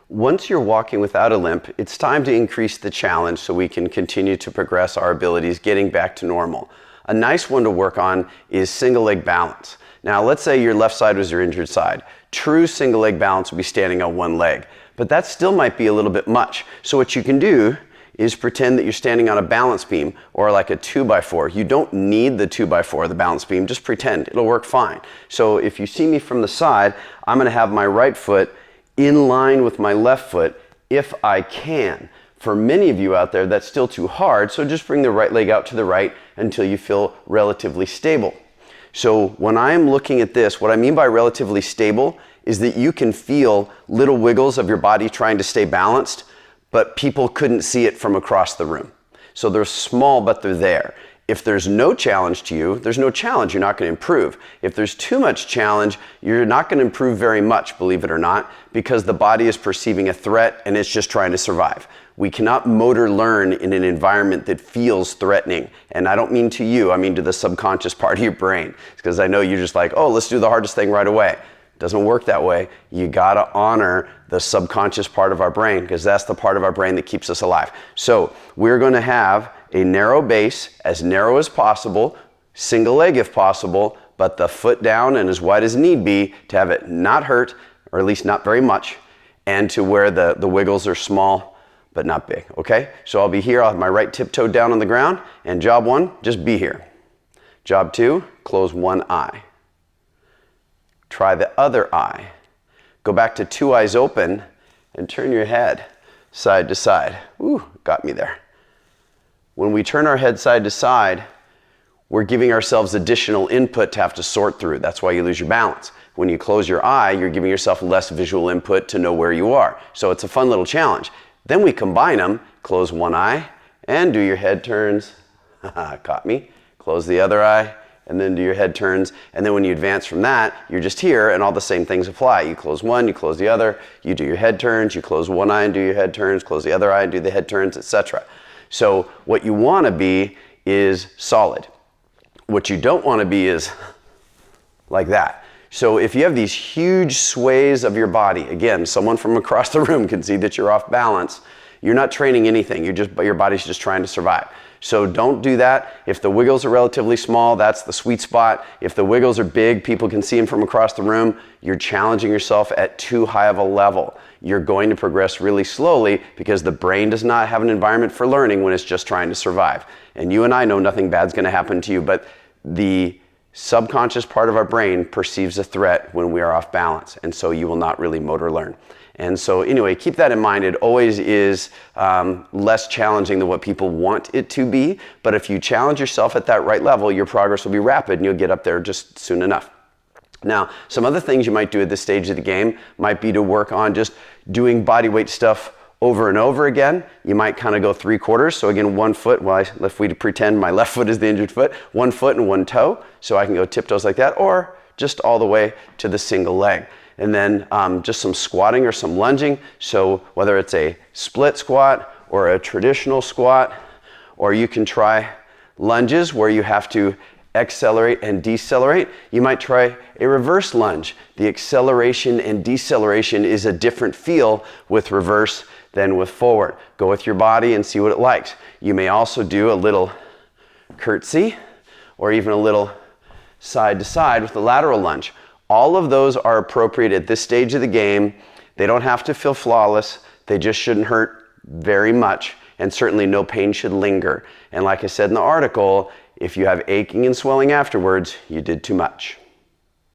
Once you're walking without a limp, it's time to increase the challenge so we can continue to progress our abilities getting back to normal. A nice one to work on is single leg balance. Now let's say your left side was your injured side. True single leg balance would be standing on one leg, but that still might be a little bit much. So what you can do is pretend that you're standing on a balance beam or like a 2x4. You don't need the 2x4, the balance beam, just pretend, it'll work fine. So if you see me from the side, I'm gonna have my right foot in line with my left foot if I can. For many of you out there, that's still too hard, so just bring the right leg out to the right until you feel relatively stable. So when I'm looking at this, what I mean by relatively stable is that you can feel little wiggles of your body trying to stay balanced, but people couldn't see it from across the room. So they're small, but they're there. If there's no challenge to you, there's no challenge, you're not going to improve. If there's too much challenge, you're not going to improve very much, believe it or not, because the body is perceiving a threat and it's just trying to survive. We cannot motor learn in an environment that feels threatening. And I don't mean to you, I mean to the subconscious part of your brain. Because I know you're just like, oh, let's do the hardest thing right away. It doesn't work that way. You gotta honor the subconscious part of our brain, because that's the part of our brain that keeps us alive. So we're gonna have a narrow base, as narrow as possible, single leg if possible, but the foot down and as wide as need be to have it not hurt, or at least not very much, and to where the wiggles are small but not big, okay? So I'll be here, I'll have my right tiptoe down on the ground, and job one, just be here. Job two, close one eye. Try the other eye. Go back to two eyes open and turn your head side to side. Ooh, got me there. When we turn our head side to side, we're giving ourselves additional input to have to sort through. That's why you lose your balance. When you close your eye, you're giving yourself less visual input to know where you are. So it's a fun little challenge. Then we combine them, close one eye and do your head turns. Caught me. Close the other eye and then do your head turns. And then when you advance from that, you're just here and all the same things apply. You close one, you close the other, you do your head turns, you close one eye and do your head turns, close the other eye and do the head turns, etc. So what you want to be is solid. What you don't want to be is like that. So if you have these huge sways of your body, again, someone from across the room can see that you're off balance. You're not training anything. Your body's just trying to survive. So don't do that. If the wiggles are relatively small, that's the sweet spot. If the wiggles are big, people can see them from across the room, you're challenging yourself at too high of a level. You're going to progress really slowly because the brain does not have an environment for learning when it's just trying to survive. And you and I know nothing bad's going to happen to you, but the subconscious part of our brain perceives a threat when we are off balance, and so you will not really motor learn. And so anyway, keep that in mind. It always is less challenging than what people want it to be, but if you challenge yourself at that right level, your progress will be rapid and you'll get up there just soon enough. Now, some other things you might do at this stage of the game might be to work on just doing body weight stuff over and over again. You might kind of go 3/4. So again, 1 foot, well, if we pretend my left foot is the injured foot, 1 foot and 1 toe. So I can go tiptoes like that, or just all the way to the single leg. And then just some squatting or some lunging. So whether it's a split squat or a traditional squat, or you can try lunges where you have to accelerate and decelerate. You might try a reverse lunge. The acceleration and deceleration is a different feel with reverse than with forward. Go with your body and see what it likes. You may also do a little curtsy or even a little side to side with the lateral lunge. All of those are appropriate at this stage of the game. They don't have to feel flawless. They just shouldn't hurt very much, and certainly no pain should linger. And like I said in the article, if you have aching and swelling afterwards, you did too much.